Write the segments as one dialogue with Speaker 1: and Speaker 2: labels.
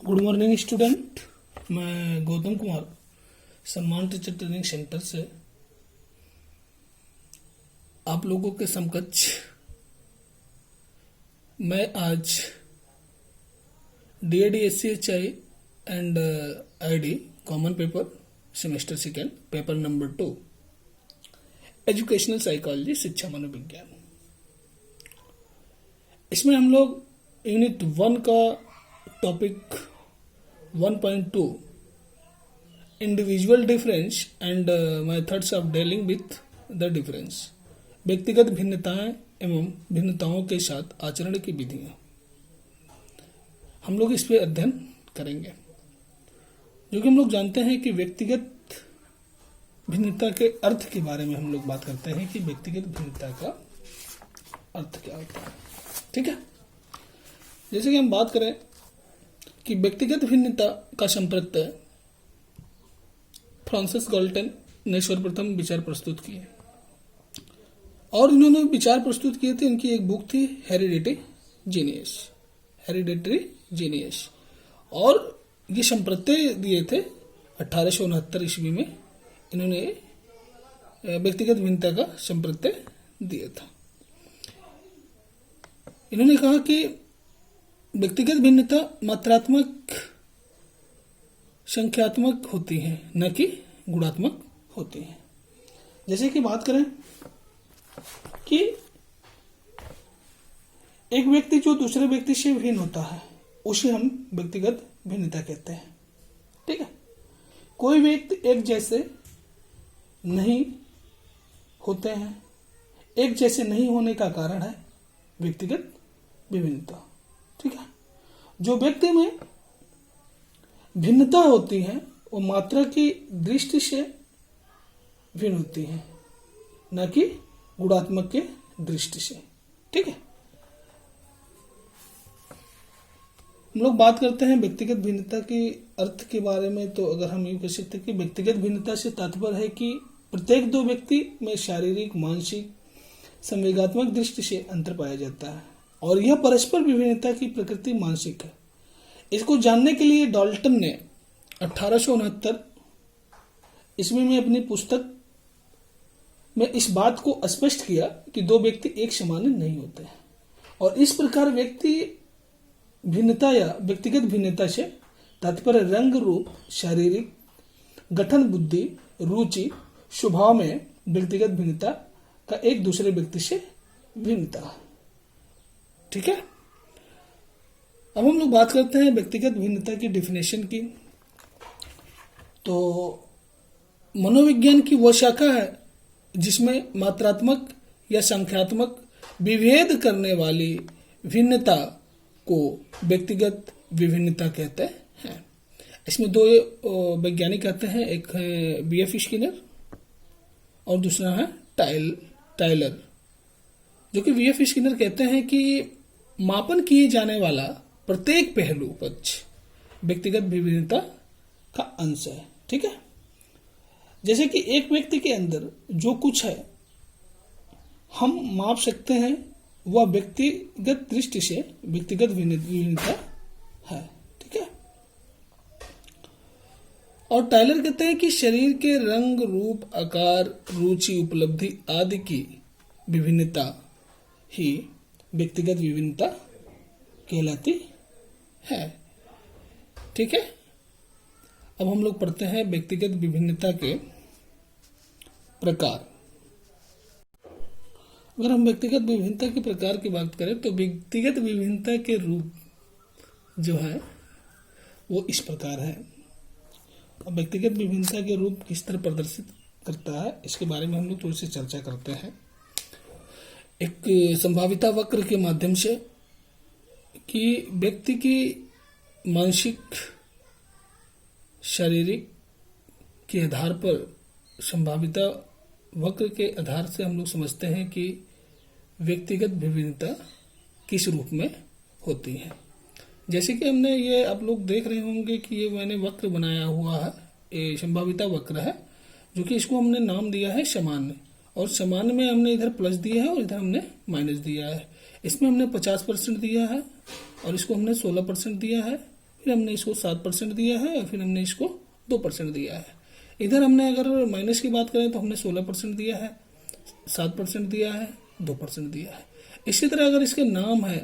Speaker 1: Good morning student. मैं गौतम कुमार सम्मान teacher training centre से आप लोगों के समकक्ष मैं आज DAD/SCHI and ID common paper semester second paper number 2 educational psychology शिक्षा मनोविज्ञान, इसमें हम लोग यूनिट 1 का topic 1.2 individual difference and methods of dealing with the difference, व्यक्तिगत भिन्नताएं एवं भिन्नताओं के साथ आचरण की विधियां, हम लोग इस पे अध्ययन करेंगे। जो कि हम लोग जानते हैं कि व्यक्तिगत भिन्नता के अर्थ के बारे में हम लोग बात करते हैं कि व्यक्तिगत भिन्नता का अर्थ क्या होता है। ठीक है, जैसे कि हम बात करें कि व्यक्तिगत भिन्नता का संप्रत्यय फ्रांसिस गॉल्टन ने सर्वप्रथम विचार प्रस्तुत किए और इन्होंने विचार प्रस्तुत किए थे। इनकी एक बुक थी हेरिडिटरी जीनियस, और ये संप्रत्यय दिए थे 1869 ईस्वी में। इन्होंने व्यक्तिगत भिन्नता का संप्रत्यय दिया था। इन्होंने कहा कि व्यक्तिगत भिन्नता मात्रात्मक संख्यात्मक होती है, न कि गुणात्मक होती है। जैसे कि बात करें कि एक व्यक्ति जो दूसरे व्यक्ति से भिन्न होता है उसे हम व्यक्तिगत भिन्नता कहते हैं। ठीक है, कोई व्यक्ति एक जैसे नहीं होते हैं, एक जैसे नहीं होने का कारण है व्यक्तिगत विभिन्नता। ठीक है, जो व्यक्ति में भिन्नता होती है वो मात्रा की दृष्टि से भिन्न होती है, न कि गुणात्मक के दृष्टि से। ठीक है, हम लोग बात करते हैं व्यक्तिगत भिन्नता के अर्थ के बारे में। तो अगर हम ये कह सकते हैं कि व्यक्तिगत भिन्नता से तात्पर्य है कि प्रत्येक दो व्यक्ति में शारीरिक, मानसिक, संवेगात्मक दृष्टि से अंतर पाया जाता है और यह परस्पर विभिन्नता की प्रकृति मानसिक है। इसको जानने के लिए डाल्टन ने 1869 ईस्वी में अपनी पुस्तक में इस बात को स्पष्ट किया कि दो व्यक्ति एक समान नहीं होते हैं, और इस प्रकार व्यक्ति भिन्नता या व्यक्तिगत भिन्नता से तात्पर्य रंग, रूप, शारीरिक गठन, बुद्धि, रुचि, स्वभाव में व्यक्तिगत भिन्नता का एक दूसरे व्यक्ति से भिन्नता। ठीक है, अब हम लोग बात करते हैं व्यक्तिगत भिन्नता की डिफिनेशन की। तो मनोविज्ञान की वह शाखा है जिसमें मात्रात्मक या संख्यात्मक विभेद करने वाली भिन्नता को व्यक्तिगत विभिन्नता कहते हैं। इसमें दो वैज्ञानिक कहते हैं, एक है BF स्किनर और दूसरा है टायलर। जो कि BF स्किनर कहते हैं कि मापन किए जाने वाला प्रत्येक पहलू पक्ष व्यक्तिगत विभिन्नता का अंश है। ठीक है, जैसे कि एक व्यक्ति के अंदर जो कुछ है हम माप सकते हैं वह व्यक्तिगत दृष्टि से व्यक्तिगत विभिन्नता है। ठीक है, और टायलर कहते हैं कि शरीर के रंग, रूप, आकार, रुचि, उपलब्धि आदि की विभिन्नता ही व्यक्तिगत विभिन्नता कहलाती है। ठीक है, अब हम लोग पढ़ते हैं व्यक्तिगत विभिन्नता के प्रकार। अगर हम व्यक्तिगत विभिन्नता के प्रकार की बात करें तो व्यक्तिगत विभिन्नता के रूप जो है वो इस प्रकार है। अब व्यक्तिगत विभिन्नता के रूप किस तरह प्रदर्शित करता है इसके बारे में हम लोग थोड़ी सी चर्चा करते हैं। एक संभाविता वक्र के माध्यम से कि व्यक्ति की मानसिक, शारीरिक के आधार पर संभाविता वक्र के आधार से हम लोग समझते हैं कि व्यक्तिगत विभिन्नता किस रूप में होती है। जैसे कि हमने ये आप लोग देख रहे होंगे कि ये मैंने वक्र बनाया हुआ है, ये संभाविता वक्र है, जो कि इसको हमने नाम दिया है सामान्य, और सामान्य में हमने इधर प्लस दिया है और इधर हमने माइनस दिया है। इसमें हमने 50% दिया है और इसको हमने 16% दिया है, फिर हमने इसको 7% दिया है और फिर हमने इसको 2% दिया है। इधर हमने अगर माइनस की बात करें तो हमने 16% दिया है, 7% दिया है, 2% दिया है। इसी तरह अगर इसके नाम है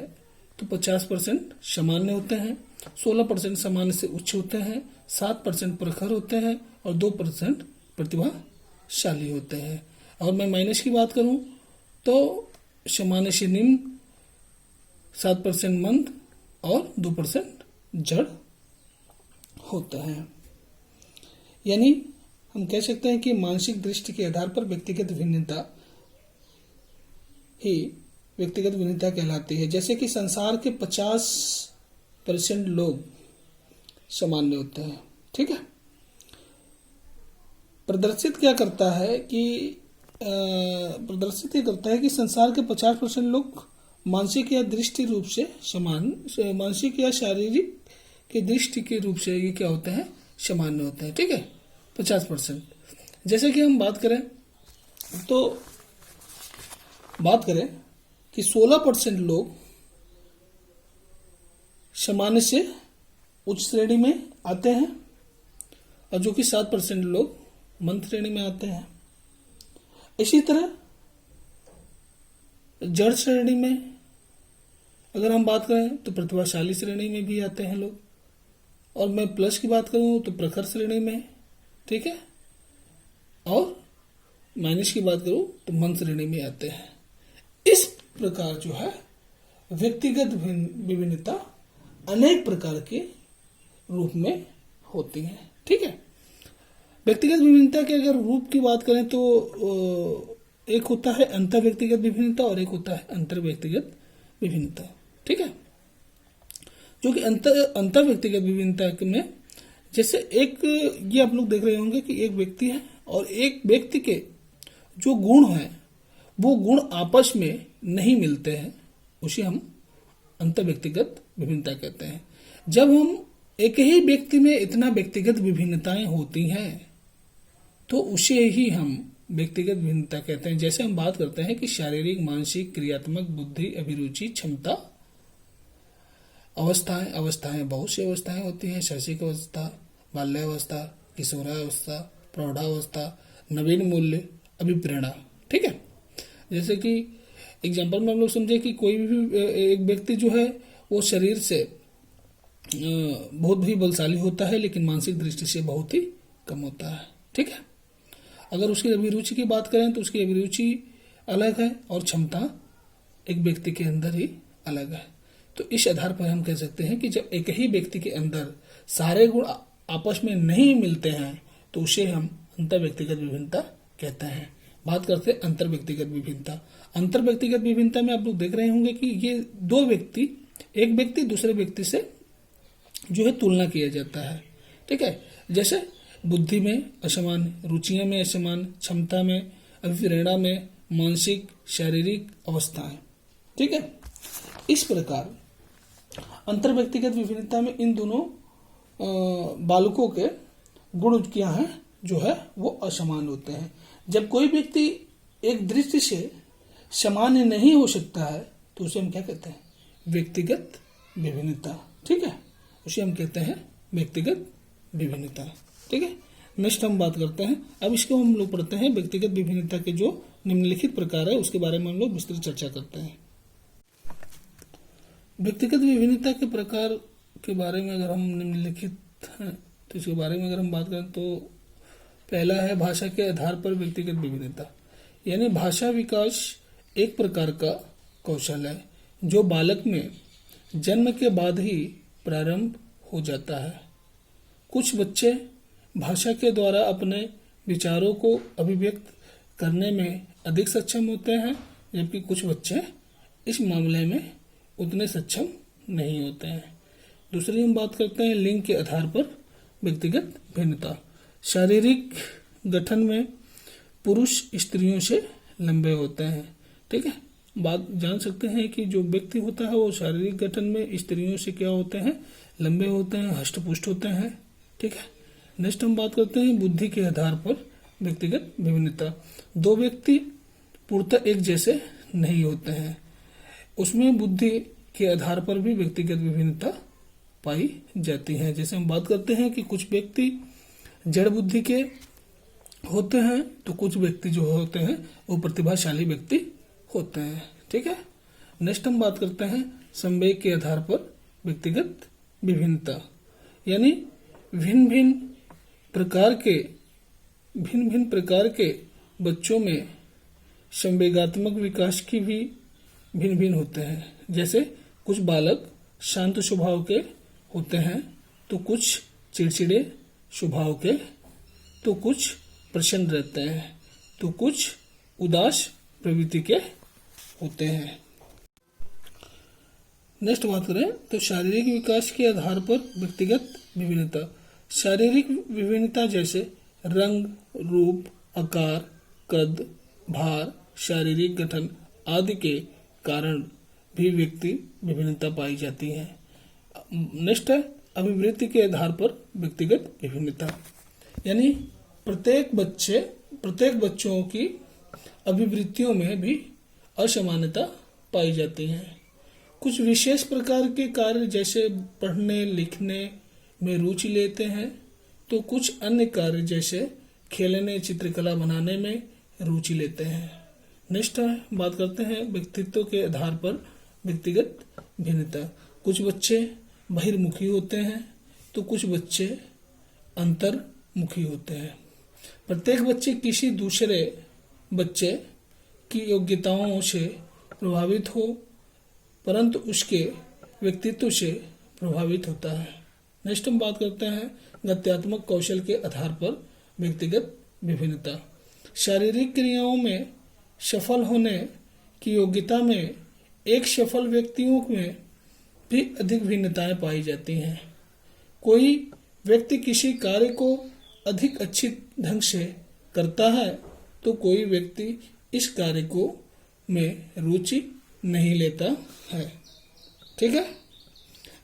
Speaker 1: तो 50% सामान्य होते हैं, 16% सामान्य से उच्च होते हैं, 7% प्रखर होते हैं और 2% प्रतिभाशाली होते हैं। और मैं माइनस की बात करूं तो सामान्य से निम्न, 7% मंद और 2% जड़ होता है। यानी हम कह सकते हैं कि मानसिक दृष्टि के आधार पर व्यक्तिगत भिन्नता ही व्यक्तिगत भिन्नता कहलाती है। जैसे कि संसार के 50% लोग सामान्य होते हैं, ठीक है। प्रदर्शित ये करता है कि संसार के 50% लोग मानसिक या दृष्टि रूप से मानसिक या शारीरिक के दृष्टि के रूप से ये क्या होते हैं, सामान्य होते हैं, ठीक है, 50%। जैसे कि हम बात करें कि 16% लोग सामान्य से उच्च श्रेणी में आते हैं और जो कि 7% लोग मंद श्रेणी में आते हैं। इसी तरह जड़ श्रेणी में अगर हम बात करें तो प्रतिभाशाली श्रेणी में भी आते हैं लोग, और मैं प्लस की बात करूं तो प्रखर श्रेणी में, ठीक है, और माइनस की बात करूं तो मंद श्रेणी में आते हैं। इस प्रकार जो है व्यक्तिगत विभिन्नता अनेक प्रकार के रूप में होती है, ठीक है। व्यक्तिगत विभिन्नता के अगर रूप की बात करें तो एक होता है अंतर व्यक्तिगत विभिन्नता और एक होता है अंतर व्यक्तिगत विभिन्नता, ठीक है। जो कि अंतर व्यक्तिगत विभिन्नता में जैसे एक ये आप लोग देख रहे होंगे कि एक व्यक्ति है और एक व्यक्ति के जो गुण हैं वो गुण आपस में नहीं मिलते हैं, उसे हम अंतर व्यक्तिगत विभिन्नता कहते हैं। जब हम एक ही व्यक्ति में इतना व्यक्तिगत विभिन्नताएं होती हैं तो उसे ही हम व्यक्तिगत भिन्नता कहते हैं। जैसे हम बात करते हैं कि शारीरिक, मानसिक, क्रियात्मक, बुद्धि, अभिरुचि, क्षमता, अवस्थाएं बहुत सी अवस्थाएं होती हैं। शैक्षिक अवस्था, बाल्यावस्था, किशोरावस्था, प्रौढ़ावस्था, नवीन मूल्य, अभिप्रेरणा, ठीक है। जैसे कि एग्जाम्पल में हम लोग समझे कि कोई भी एक व्यक्ति जो है वो शरीर से बहुत भी बलशाली होता है लेकिन मानसिक दृष्टि से बहुत ही कम होता है, ठीक है। अगर उसकी अभिरुचि की बात करें तो उसकी अभिरुचि अलग है और क्षमता एक व्यक्ति के अंदर ही अलग है। तो इस आधार पर हम कह सकते हैं कि जब एक ही व्यक्ति के अंदर सारे गुण आपस में नहीं मिलते हैं तो उसे हम अंतर व्यक्तिगत विभिन्नता कहते हैं। बात करते हैं अंतर व्यक्तिगत विभिन्नता। अंतर व्यक्तिगत विभिन्नता में आप लोग देख रहे होंगे कि ये एक व्यक्ति दूसरे व्यक्ति से जो है तुलना किया जाता है, ठीक है। जैसे बुद्धि में असमान, रुचियां में असमान, क्षमता में, अभिप्रेरणा में, मानसिक, शारीरिक अवस्थाएं, ठीक है। इस प्रकार अंतर व्यक्तिगत विभिन्नता में इन दोनों बालकों के गुण क्या हैं जो है वो असमान होते हैं। जब कोई व्यक्ति एक दृष्टि से सामान्य नहीं हो सकता है तो उसे हम क्या कहते हैं, व्यक्तिगत विभिन्नता, ठीक है, उसे हम कहते हैं व्यक्तिगत विभिन्नता, ठीक है। नेक्स्ट हम बात करते हैं, अब इसको हम लोग पढ़ते हैं व्यक्तिगत विभिन्नता के जो निम्नलिखित प्रकार है उसके बारे में हम लोग विस्तृत चर्चा करते हैं। व्यक्तिगत विभिन्नता के प्रकार के बारे में अगर हम निम्नलिखित हैं तो इसके बारे में अगर हम बात करें तो पहला है भाषा के आधार पर व्यक्तिगत विभिन्नता। यानी भाषा विकास एक प्रकार का कौशल है जो बालक में जन्म के बाद ही प्रारंभ हो जाता है। कुछ बच्चे भाषा के द्वारा अपने विचारों को अभिव्यक्त करने में अधिक सक्षम होते हैं जबकि कुछ बच्चे इस मामले में उतने सक्षम नहीं होते हैं। दूसरी हम बात करते हैं लिंग के आधार पर व्यक्तिगत भिन्नता। शारीरिक गठन में पुरुष स्त्रियों से लंबे होते हैं, ठीक है। बात जान सकते हैं कि जो व्यक्ति होता है वो शारीरिक गठन में स्त्रियों से क्या होते हैं, लंबे होते हैं, हष्टपुष्ट होते हैं, ठीक है। नेक्स्ट हम बात करते हैं बुद्धि के आधार पर व्यक्तिगत विभिन्नता। दो व्यक्ति पूर्णतः एक जैसे नहीं होते हैं, उसमें बुद्धि के आधार पर भी व्यक्तिगत विभिन्नता पाई जाती हैं। जैसे हम बात करते हैं कि कुछ व्यक्ति जड़ बुद्धि के होते हैं, तो कुछ व्यक्ति जो होते हैं वो प्रतिभाशाली व्यक्ति होते हैं। ठीक है। नेक्स्ट हम बात करते हैं संवेग के आधार पर व्यक्तिगत विभिन्नता, यानी भिन्न भिन्न प्रकार के बच्चों में संवेगात्मक विकास की भी भिन्न भिन्न होते हैं। जैसे कुछ बालक शांत स्वभाव के होते हैं, तो कुछ चिड़चिड़े स्वभाव के, तो कुछ प्रसन्न रहते हैं, तो कुछ उदास प्रवृत्ति के होते हैं। नेक्स्ट बात करें तो शारीरिक विकास के आधार पर व्यक्तिगत विभिन्नता। शारीरिक विभिन्नता जैसे रंग, रूप, आकार, कद, भार, शारीरिक गठन आदि के कारण भी व्यक्ति विभिन्नता पाई जाती है। नेक्स्ट है अभिवृत्ति के आधार पर व्यक्तिगत विभिन्नता, यानी प्रत्येक बच्चों की अभिवृत्तियों में भी असमानता पाई जाती है। कुछ विशेष प्रकार के कार्य जैसे पढ़ने लिखने में रुचि लेते हैं, तो कुछ अन्य कार्य जैसे खेलने, चित्रकला बनाने में रुचि लेते हैं। नेक्स्ट बात करते हैं व्यक्तित्व के आधार पर व्यक्तिगत भिन्नता। कुछ बच्चे बहिर्मुखी होते हैं, तो कुछ बच्चे अंतर्मुखी होते हैं। प्रत्येक बच्चे किसी दूसरे बच्चे की योग्यताओं से प्रभावित हो, परंतु उसके व्यक्तित्व से प्रभावित होता है। नेक्स्ट हम बात करते हैं गत्यात्मक कौशल के आधार पर व्यक्तिगत विभिन्नता। शारीरिक क्रियाओं में सफल होने की योग्यता में एक सफल व्यक्तियों में भी अधिक भिन्नताएं पाई जाती हैं। कोई व्यक्ति किसी कार्य को अधिक अच्छी ढंग से करता है, तो कोई व्यक्ति इस कार्य को में रुचि नहीं लेता है। ठीक है।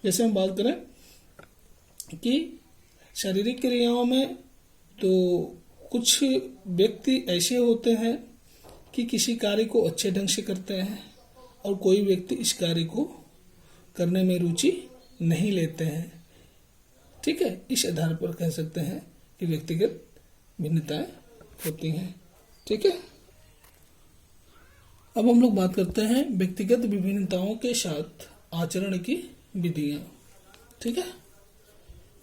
Speaker 1: जैसे हम बात करें कि शारीरिक क्रियाओं में, तो कुछ व्यक्ति ऐसे होते हैं कि किसी कार्य को अच्छे ढंग से करते हैं, और कोई व्यक्ति इस कार्य को करने में रुचि नहीं लेते हैं। ठीक है। इस आधार पर कह सकते हैं कि व्यक्तिगत भिन्नताएं होती हैं। ठीक है। अब हम लोग बात करते हैं व्यक्तिगत विभिन्नताओं के साथ आचरण की विधियां। ठीक है।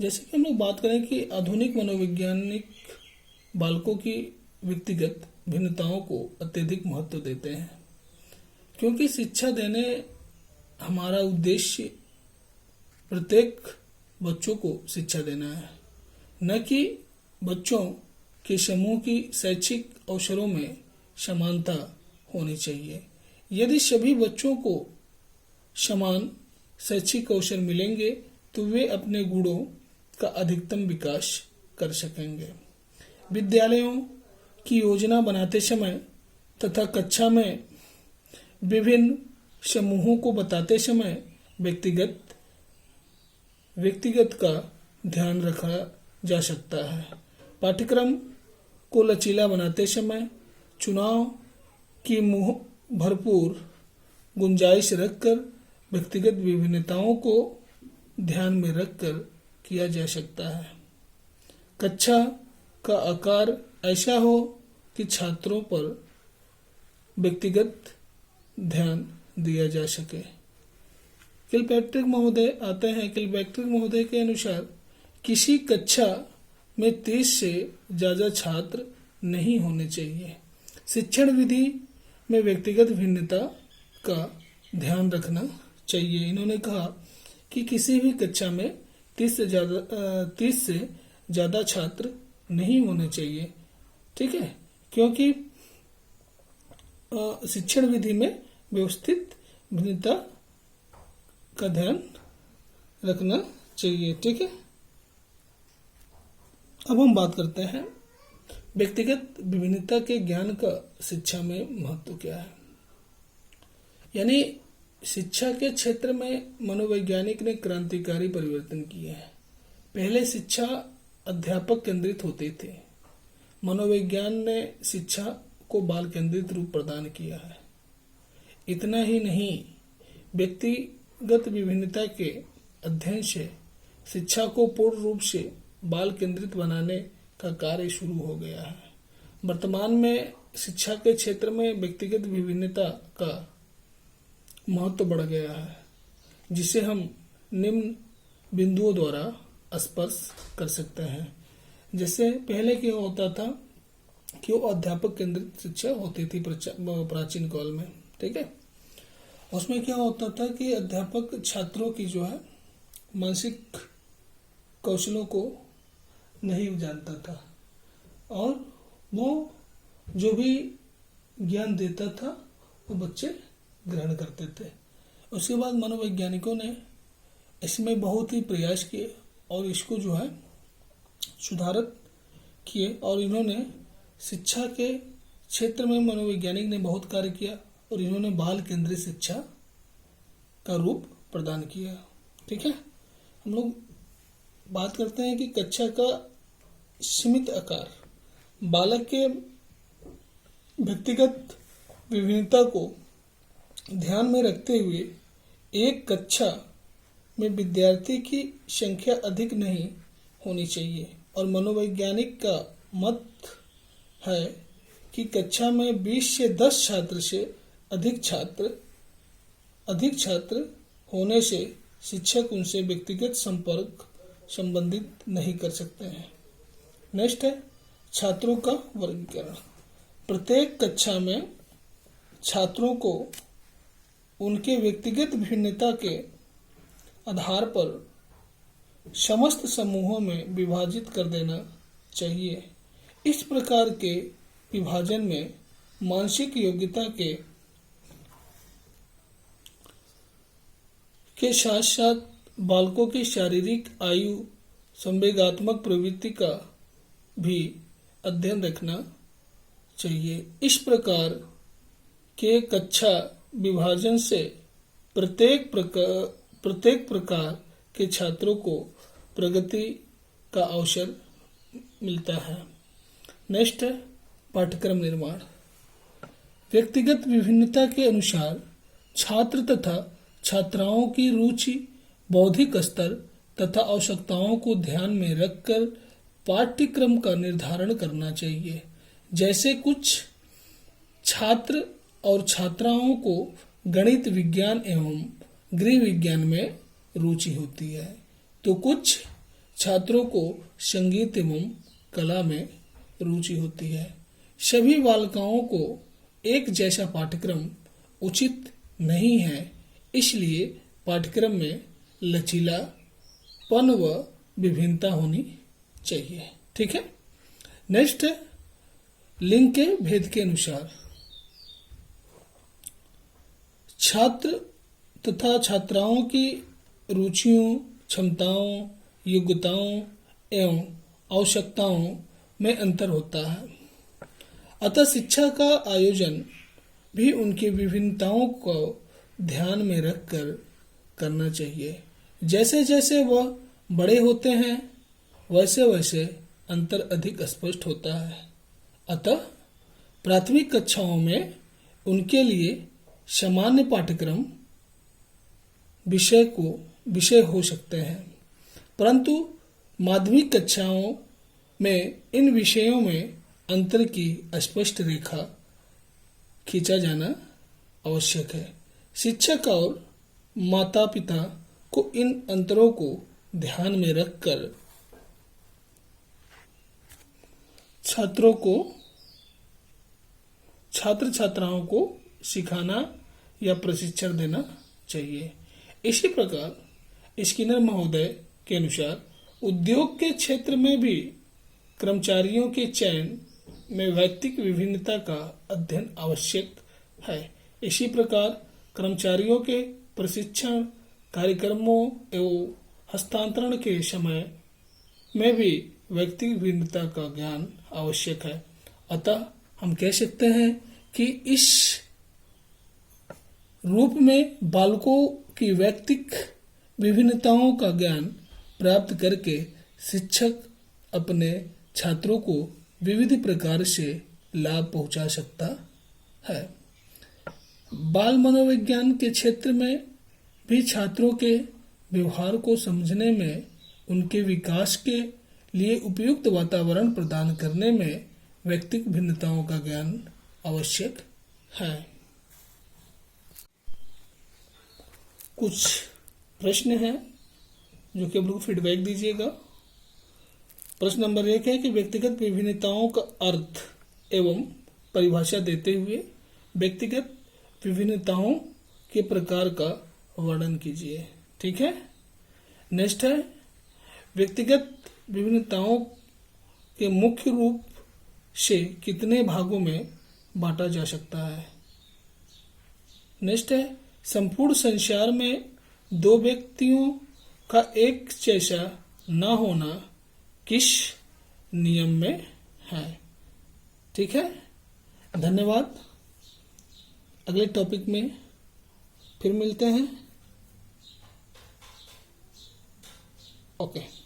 Speaker 1: जैसे कि हम लोग बात करें कि आधुनिक मनोवैज्ञानिक बालकों की व्यक्तिगत भिन्नताओं को अत्यधिक महत्व देते हैं, क्योंकि शिक्षा देने हमारा उद्देश्य प्रत्येक बच्चों को शिक्षा देना है, न कि बच्चों के समूह की शैक्षिक अवसरों में समानता होनी चाहिए। यदि सभी बच्चों को समान शैक्षिक अवसर मिलेंगे, तो वे अपने गुणों का अधिकतम विकास कर सकेंगे। विद्यालयों की योजना बनाते समय तथा कक्षा में विभिन्न समूहों को बताते समय व्यक्तिगत का ध्यान रखा जा सकता है। पाठ्यक्रम को लचीला बनाते समय चुनाव की भरपूर गुंजाइश रखकर व्यक्तिगत विभिन्नताओं को ध्यान में रखकर किया जा सकता है। कक्षा का आकार ऐसा हो कि छात्रों पर व्यक्तिगत ध्यान दिया जा सके। किलपैट्रिक महोदय के अनुसार किसी कक्षा में 30 से ज्यादा छात्र नहीं होने चाहिए। शिक्षण विधि में व्यक्तिगत भिन्नता का ध्यान रखना चाहिए। इन्होंने कहा कि किसी भी कक्षा में 30 से ज्यादा छात्र नहीं होने चाहिए। ठीक है। क्योंकि शिक्षण विधि में व्यवस्थित भिन्नता का ध्यान रखना चाहिए। ठीक है। अब हम बात करते हैं व्यक्तिगत विभिन्नता के ज्ञान का शिक्षा में महत्व क्या है। यानी शिक्षा के क्षेत्र में मनोवैज्ञानिक ने क्रांतिकारी परिवर्तन किए हैं। पहले शिक्षा अध्यापक केंद्रित होते थे। मनोविज्ञान ने शिक्षा को बाल केंद्रित रूप प्रदान किया है। इतना ही नहीं, व्यक्तिगत विभिन्नता के अध्ययन से शिक्षा को पूर्ण रूप से बाल केंद्रित बनाने का कार्य शुरू हो गया है। वर्तमान में शिक्षा के क्षेत्र में व्यक्तिगत विभिन्नता का महत्व बढ़ गया है, जिसे हम निम्न बिंदुओं द्वारा स्पर्श कर सकते हैं। जैसे पहले क्या होता था कि वो अध्यापक केंद्रित शिक्षा होती थी प्राचीन काल में, ठीक है। उसमें क्या होता था कि अध्यापक छात्रों की जो है मानसिक कौशलों को नहीं जानता था और वो जो भी ज्ञान देता था वो बच्चे ग्रहण करते थे। उसके बाद मनोवैज्ञानिकों ने इसमें बहुत ही प्रयास किए और इसको जो है सुधारित किए और इन्होंने शिक्षा के क्षेत्र में मनोवैज्ञानिक ने बहुत कार्य किया और इन्होंने बाल केंद्रित शिक्षा का रूप प्रदान किया, ठीक है। हम लोग बात करते हैं कि कक्षा का सीमित आकार बालक के व्यक्तिगत विभिन्नता को ध्यान में रखते हुए एक कक्षा में विद्यार्थी की संख्या अधिक नहीं होनी चाहिए और मनोवैज्ञानिक का मत है कि कक्षा में 20 से 10 छात्र से अधिक छात्र होने से शिक्षक उनसे व्यक्तिगत संपर्क संबंधित नहीं कर सकते हैं। नेक्स्ट है छात्रों का वर्गीकरण। प्रत्येक कक्षा में छात्रों को उनके व्यक्तिगत भिन्नता के आधार पर समस्त समूहों में विभाजित कर देना चाहिए। इस प्रकार के विभाजन में मानसिक योग्यता के साथ साथ बालकों की शारीरिक आयु, संवेगात्मक प्रवृत्ति का भी अध्ययन रखना चाहिए। इस प्रकार के कक्षा विभाजन से प्रत्येक प्रकार के छात्रों को प्रगति का अवसर मिलता है। नेक्स्ट है पाठ्यक्रम निर्माण। व्यक्तिगत विभिन्नता के अनुसार छात्र तथा छात्राओं की रुचि, बौद्धिक स्तर तथा आवश्यकताओं को ध्यान में रखकर पाठ्यक्रम का निर्धारण करना चाहिए। जैसे कुछ छात्र और छात्राओं को गणित, विज्ञान एवं गृह विज्ञान में रुचि होती है, तो कुछ छात्रों को संगीत एवं कला में रुचि होती है। सभी बालिकाओं को एक जैसा पाठ्यक्रम उचित नहीं है, इसलिए पाठ्यक्रम में लचीलापन व विभिन्नता होनी चाहिए, ठीक है। नेक्स्ट है लिंग के भेद के अनुसार छात्र तथा छात्राओं की रुचियों, क्षमताओं, योग्यताओं एवं आवश्यकताओं में अंतर होता है। अतः शिक्षा का आयोजन भी उनकी विभिन्नताओं को ध्यान में रखकर करना चाहिए। जैसे जैसे वह बड़े होते हैं वैसे वैसे अंतर अधिक स्पष्ट होता है। अतः प्राथमिक कक्षाओं में उनके लिए सामान्य पाठ्यक्रम विषय हो सकते हैं, परंतु माध्यमिक कक्षाओं में इन विषयों में अंतर की स्पष्ट रेखा खींचा जाना आवश्यक है। शिक्षक और माता पिता को इन अंतरों को ध्यान में रखकर छात्र छात्राओं को सिखाना या प्रशिक्षण देना चाहिए। इसी प्रकार स्किनर महोदय के अनुसार उद्योग के क्षेत्र में भी कर्मचारियों के चयन में व्यक्तिगत विभिन्नता का अध्ययन आवश्यक है। इसी प्रकार कर्मचारियों के प्रशिक्षण कार्यक्रमों एवं हस्तांतरण के समय में भी व्यक्तिगत भिन्नता का ज्ञान आवश्यक है। अतः हम कह सकते हैं कि इस रूप में बालकों की व्यक्तिगत विभिन्नताओं का ज्ञान प्राप्त करके शिक्षक अपने छात्रों को विविध प्रकार से लाभ पहुंचा सकता है। बाल मनोविज्ञान के क्षेत्र में भी छात्रों के व्यवहार को समझने में उनके विकास के लिए उपयुक्त वातावरण प्रदान करने में व्यक्तिगत भिन्नताओं का ज्ञान आवश्यक है। कुछ प्रश्न हैं जो कि आप लोग फीडबैक दीजिएगा। प्रश्न नंबर 1 है कि व्यक्तिगत विभिन्नताओं का अर्थ एवं परिभाषा देते हुए व्यक्तिगत विभिन्नताओं के प्रकार का वर्णन कीजिए। ठीक है। नेक्स्ट है व्यक्तिगत विभिन्नताओं के मुख्य रूप से कितने भागों में बांटा जा सकता है। नेक्स्ट है संपूर्ण संसार में दो व्यक्तियों का एक जैसा न होना किस नियम में है। ठीक है। धन्यवाद। अगले टॉपिक में फिर मिलते हैं। ओके।